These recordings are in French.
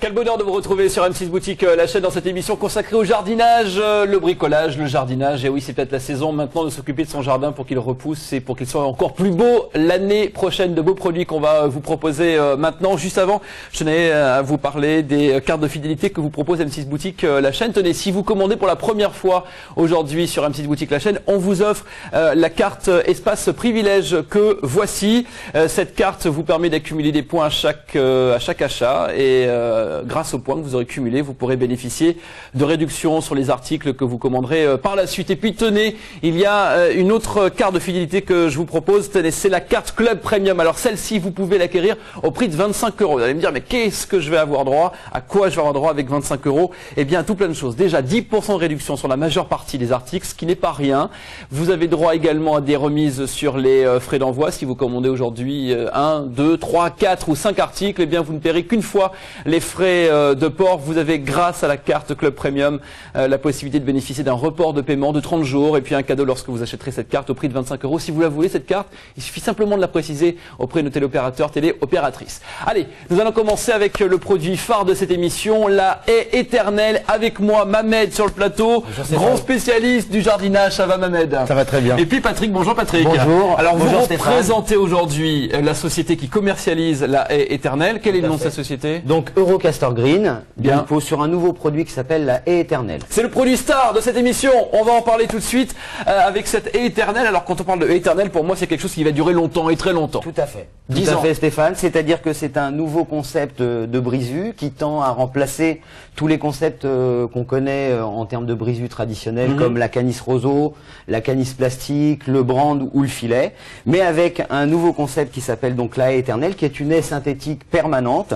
Quel bonheur de vous retrouver sur M6 Boutique, la chaîne, dans cette émission consacrée au jardinage, le bricolage, le jardinage. Et oui, c'est peut-être la saison maintenant de s'occuper de son jardin pour qu'il repousse et pour qu'il soit encore plus beau l'année prochaine. De beaux produits qu'on va vous proposer maintenant. Juste avant, je tenais à vous parler des cartes de fidélité que vous propose M6 Boutique, la chaîne. Tenez, si vous commandez pour la première fois aujourd'hui sur M6 Boutique, la chaîne, on vous offre la carte Espace Privilège que voici. Cette carte vous permet d'accumuler des points à chaque achat et grâce aux points que vous aurez cumulés, vous pourrez bénéficier de réductions sur les articles que vous commanderez par la suite. Et puis tenez, il y a une autre carte de fidélité que je vous propose. Tenez, c'est la carte Club Premium. Alors celle-ci, vous pouvez l'acquérir au prix de 25 €. Vous allez me dire, mais qu'est-ce que je vais avoir droit? À quoi je vais avoir droit avec 25 €? Eh bien, tout plein de choses. Déjà, 10% de réduction sur la majeure partie des articles, ce qui n'est pas rien. Vous avez droit également à des remises sur les frais d'envoi. Si vous commandez aujourd'hui 1, 2, 3, 4 ou 5 articles, eh bien, vous ne paierez qu'une fois les frais de port. Vous avez, grâce à la carte Club Premium, la possibilité de bénéficier d'un report de paiement de 30 jours et puis un cadeau lorsque vous achèterez cette carte au prix de 25 €. Si vous la voulez, cette carte, il suffit simplement de la préciser auprès de nos téléopérateurs, téléopératrices. Allez, nous allons commencer avec le produit phare de cette émission, la haie éternelle. Avec moi, Mamed sur le plateau, grand spécialiste du jardinage. Ça va, Mamed? Ça va très bien. Et puis Patrick. Bonjour Patrick. Bonjour. Alors bonjour, vous Stéphane. représentez aujourd'hui la société qui commercialise la haie éternelle. Quel est le nom de cette société? Donc Eurocastor Green, Bien. sur un nouveau produit qui s'appelle la haie éternelle. C'est le produit star de cette émission. On va en parler tout de suite avec cette haie éternelle. Alors quand on parle de haie éternelle, pour moi c'est quelque chose qui va durer longtemps et très longtemps. Tout à fait. 10 Tout à ans. fait, Stéphane. C'est-à-dire que c'est un nouveau concept de brise-vue qui tend à remplacer tous les concepts qu'on connaît en termes de brise-vue traditionnelle, comme la canisse roseau, la canisse plastique, le brand ou le filet, mais avec un nouveau concept qui s'appelle donc la haie éternelle, qui est une haie synthétique permanente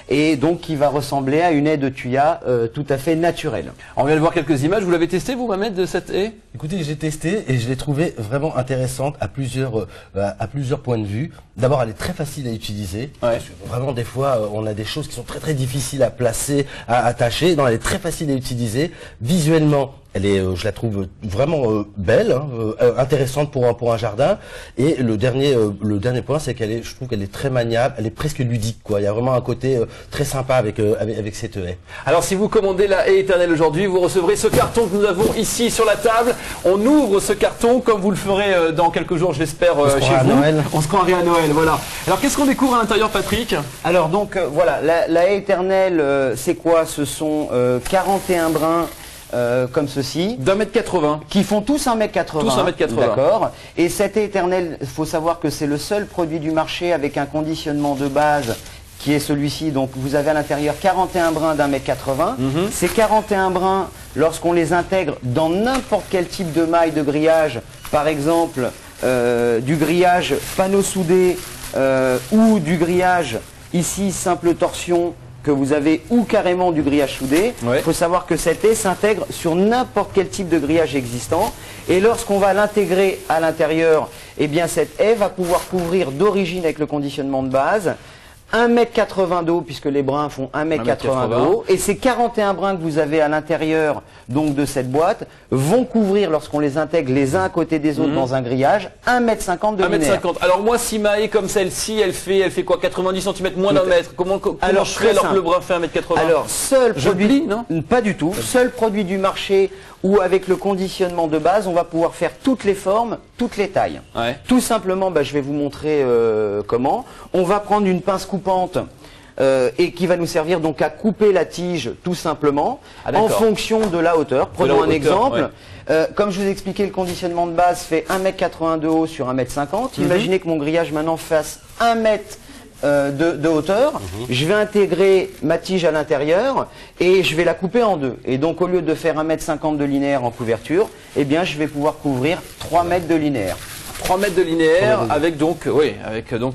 et donc qui va ressembler à une haie de tuya tout à fait naturelle. On vient de voir quelques images. Vous l'avez testé, vous, Mamed, de cette haie? Écoutez, j'ai testé et je l'ai trouvée vraiment intéressante à plusieurs points de vue. D'abord, elle est très facile à utiliser. Ouais. Parce que vraiment, des fois, on a des choses qui sont très très difficiles à placer, à attacher. Non, elle est très facile à utiliser. Visuellement, elle est, je la trouve vraiment belle, intéressante pour un jardin. Et le dernier point, c'est je trouve qu'elle est très maniable. Elle est presque ludique, quoi. Il y a vraiment un côté très sympa avec cette haie. Alors si vous commandez la haie éternelle aujourd'hui, vous recevrez ce carton que nous avons ici sur la table. On ouvre ce carton comme vous le ferez dans quelques jours, j'espère, chez vous. Noël. On se croirait à Noël, voilà. Alors qu'est-ce qu'on découvre à l'intérieur, Patrick? Alors donc voilà, la haie éternelle, c'est quoi? Ce sont 41 brins comme ceci, d'1,80 m. qui font tous 1,80 m. Tous 1,80 m. D'accord. Et cette haie éternelle, il faut savoir que c'est le seul produit du marché avec un conditionnement de base qui est celui-ci. Donc vous avez à l'intérieur 41 brins d'1,80 m. Ces 41 brins, lorsqu'on les intègre dans n'importe quel type de maille de grillage, par exemple du grillage panneau soudé ou du grillage ici simple torsion que vous avez, ou carrément du grillage soudé, il faut savoir que cette haie s'intègre sur n'importe quel type de grillage existant. Et lorsqu'on va l'intégrer à l'intérieur, eh bien cette haie va pouvoir couvrir d'origine avec le conditionnement de base 1,80 m d'eau, puisque les brins font 1,80 m d'eau, et ces 41 brins que vous avez à l'intérieur donc de cette boîte vont couvrir, lorsqu'on les intègre les uns à côté des autres dans un grillage, 1,50 m de linéaire. 1,50 m. Alors moi, si ma haie comme celle-ci, elle fait quoi, 90 cm, moins d'1 mètre? Comment je ferais alors que le brin fait 1,80 m? Alors, seul produit, non? Pas du tout. Seul produit du marché où avec le conditionnement de base, on va pouvoir faire toutes les formes, toutes les tailles. Ouais. Tout simplement, je vais vous montrer comment. On va prendre une pince coupante et qui va nous servir donc à couper la tige tout simplement en fonction de la hauteur. Prenons un exemple. Comme je vous ai expliqué, le conditionnement de base fait 1,80 m de haut sur 1,50 m. Imaginez que mon grillage maintenant fasse 1 mètre de hauteur. Je vais intégrer ma tige à l'intérieur et je vais la couper en deux. Et donc au lieu de faire 1,50 m de linéaire en couverture, eh bien je vais pouvoir couvrir 3 mètres de linéaire. 3 mètres de linéaire avec donc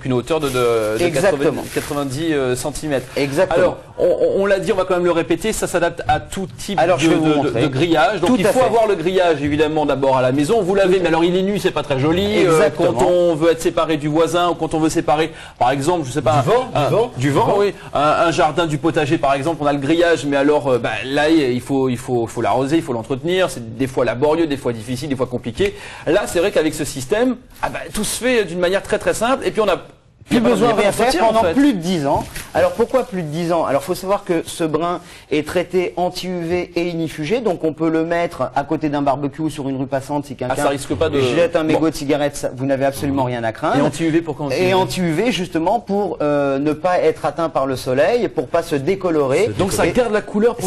une hauteur de 90 cm. Exactement. Alors on l'a dit, on va quand même le répéter, ça s'adapte à tout type de grillage. Donc il faut avoir le grillage évidemment d'abord à la maison. Vous l'avez, mais alors il est nu, c'est pas très joli. Quand on veut être séparé du voisin ou quand on veut séparer, par exemple, je sais pas, du vent, oui, un jardin du potager par exemple, on a le grillage, mais alors là il faut l'arroser, il faut l'entretenir. C'est des fois laborieux, des fois difficile, des fois compliqué. Là c'est vrai qu'avec ce système, tout se fait d'une manière très très simple. Et puis on a Plus besoin de rien faire pendant en fait. plus de 10 ans. Alors pourquoi plus de 10 ans? Alors il faut savoir que ce brin est traité anti-UV et inifugé, donc on peut le mettre à côté d'un barbecue sur une rue passante si quelqu'un ça risque pas de... jette un mégot de cigarette, vous n'avez absolument rien à craindre. Et anti-UV pourquoi Et anti-UV justement pour ne pas être atteint par le soleil, pour pas se décolorer. Donc ça garde la couleur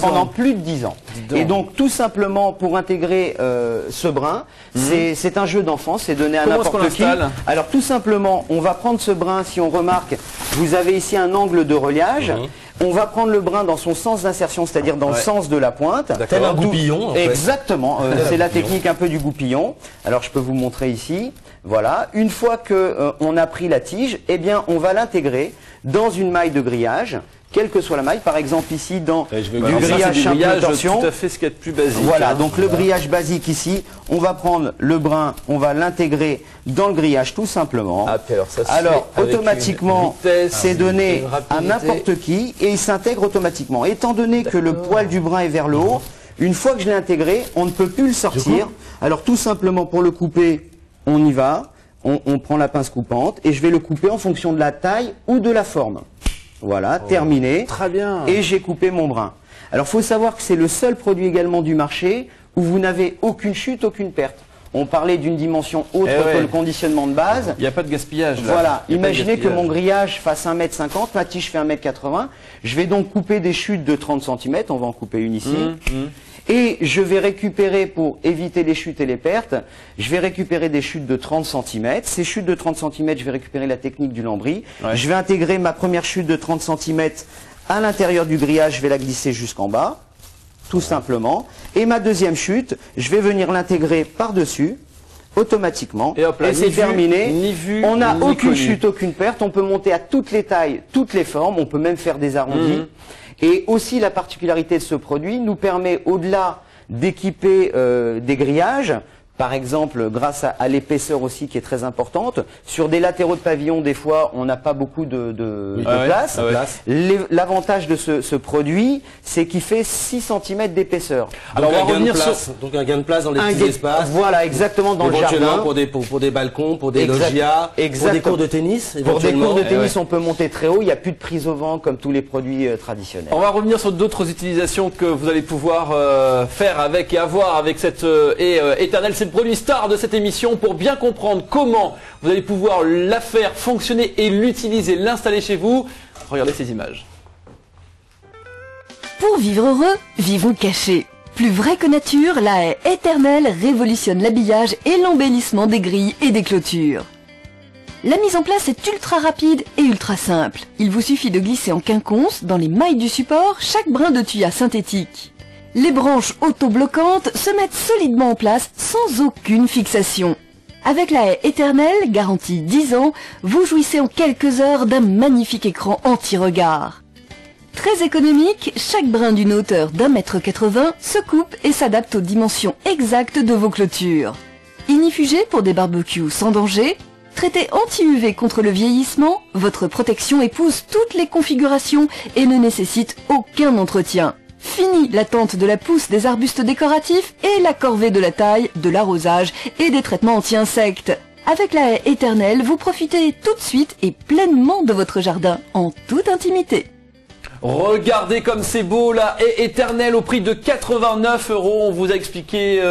pendant plus de 10 ans. Et donc tout simplement pour intégrer ce brin, c'est un jeu d'enfant, c'est donné à n'importe qui. Alors tout simplement, on va prendre ce brin, si on remarque, vous avez ici un angle de reliage. On va prendre le brin dans son sens d'insertion, c'est-à-dire dans le sens de la pointe. Tel un goupillon. En fait. Exactement, c'est la technique un peu du goupillon. Alors je peux vous montrer ici. Voilà, une fois que on a pris la tige, eh bien on va l'intégrer dans une maille de grillage. Quelle que soit la maille, par exemple ici dans du grillage simple torsion. Tout à fait ce qu'il y a de plus basique. Voilà, donc le grillage basique ici, on va prendre le brin, on va l'intégrer dans le grillage tout simplement. Alors automatiquement, c'est donné à n'importe qui et il s'intègre automatiquement. Étant donné que le poil du brin est vers le haut, une fois que je l'ai intégré, on ne peut plus le sortir. Alors tout simplement pour le couper, on y va, on prend la pince coupante et je vais le couper en fonction de la taille ou de la forme. Voilà, terminé. Très bien. Et j'ai coupé mon brin. Alors, il faut savoir que c'est le seul produit également du marché où vous n'avez aucune chute, aucune perte. On parlait d'une dimension autre que le conditionnement de base. Il n'y a pas de gaspillage. Là. Voilà, imaginez que mon grillage fasse 1,50 m, ma tige fait 1,80 m. Je vais donc couper des chutes de 30 cm, on va en couper une ici. Et je vais récupérer, pour éviter les chutes et les pertes, je vais récupérer des chutes de 30 cm. Ces chutes de 30 cm, je vais récupérer la technique du lambris. Je vais intégrer ma première chute de 30 cm à l'intérieur du grillage, je vais la glisser jusqu'en bas, tout simplement. Et ma deuxième chute, je vais venir l'intégrer par-dessus, automatiquement. Et hop là, c'est terminé. On n'a aucune chute, aucune perte. On peut monter à toutes les tailles, toutes les formes. On peut même faire des arrondis. Et aussi, la particularité de ce produit nous permet, au-delà d'équiper des grillages, par exemple, grâce à l'épaisseur aussi qui est très importante, sur des latéraux de pavillon, des fois, on n'a pas beaucoup de place. L'avantage de ce produit, c'est qu'il fait 6 cm d'épaisseur. Alors, on va revenir sur... Donc, un gain de place dans les petits espaces. Voilà, exactement, dans le jardin. Pour des balcons, pour des logias, pour des cours de tennis, Pour des cours de tennis, on peut monter très haut. Il n'y a plus de prise au vent comme tous les produits traditionnels. On va revenir sur d'autres utilisations que vous allez pouvoir faire avec et avoir avec cette éternelle. C'est le produit star de cette émission pour bien comprendre comment vous allez pouvoir la faire fonctionner et l'utiliser, l'installer chez vous. Regardez ces images. Pour vivre heureux, vivons cachés. Plus vrai que nature, la haie éternelle révolutionne l'habillage et l'embellissement des grilles et des clôtures. La mise en place est ultra rapide et ultra simple. Il vous suffit de glisser en quinconce, dans les mailles du support, chaque brin de tuyas synthétique. Les branches auto-bloquantes se mettent solidement en place sans aucune fixation. Avec la haie éternelle, garantie 10 ans, vous jouissez en quelques heures d'un magnifique écran anti-regard. Très économique, chaque brin d'une hauteur d'1,80 m se coupe et s'adapte aux dimensions exactes de vos clôtures. Inifugé pour des barbecues sans danger, traité anti-UV contre le vieillissement, votre protection épouse toutes les configurations et ne nécessite aucun entretien. Fini l'attente de la pousse des arbustes décoratifs et la corvée de la taille, de l'arrosage et des traitements anti-insectes. Avec la haie éternelle, vous profitez tout de suite et pleinement de votre jardin, en toute intimité. Regardez comme c'est beau, la haie éternelle au prix de 89 €. On vous a expliqué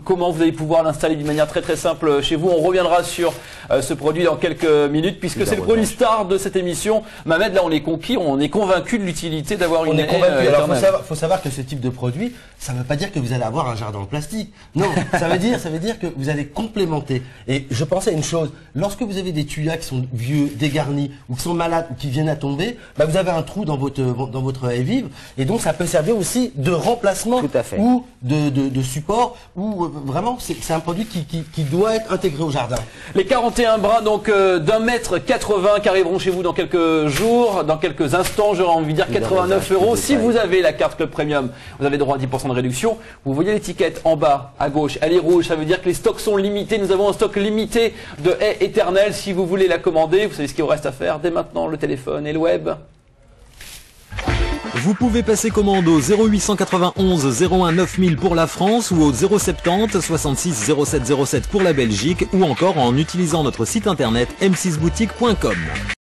comment vous allez pouvoir l'installer d'une manière très simple chez vous. On reviendra sur ce produit dans quelques minutes puisque c'est le produit star de cette émission. Mohamed, là on est conquis, on est convaincu de l'utilité d'avoir une haie éternelle. Alors faut savoir que ce type de produit, ça ne veut pas dire que vous allez avoir un jardin en plastique. Non, ça veut dire que vous allez complémenter. Et je pensais à une chose, lorsque vous avez des tuyas qui sont vieux, dégarnis, ou qui sont malades, ou qui viennent à tomber, bah vous avez un trou dans votre haie vive, et donc ça peut servir aussi de remplacement ou de support, ou vraiment c'est un produit qui doit être intégré au jardin. Les 41 brins donc d'1,80 m qui arriveront chez vous dans quelques jours, dans quelques instants, j'aurais envie de dire 89 €. Si vous avez la carte Club Premium, vous avez droit à 10% de réduction. Vous voyez l'étiquette en bas à gauche, elle est rouge, ça veut dire que les stocks sont limités. Nous avons un stock limité de haies éternelles. Si vous voulez la commander, vous savez ce qu'il vous reste à faire dès maintenant, le téléphone et le web. Vous pouvez passer commande au 0891 01 9000 pour la France ou au 070 66 07 07 pour la Belgique ou encore en utilisant notre site internet m6boutique.com.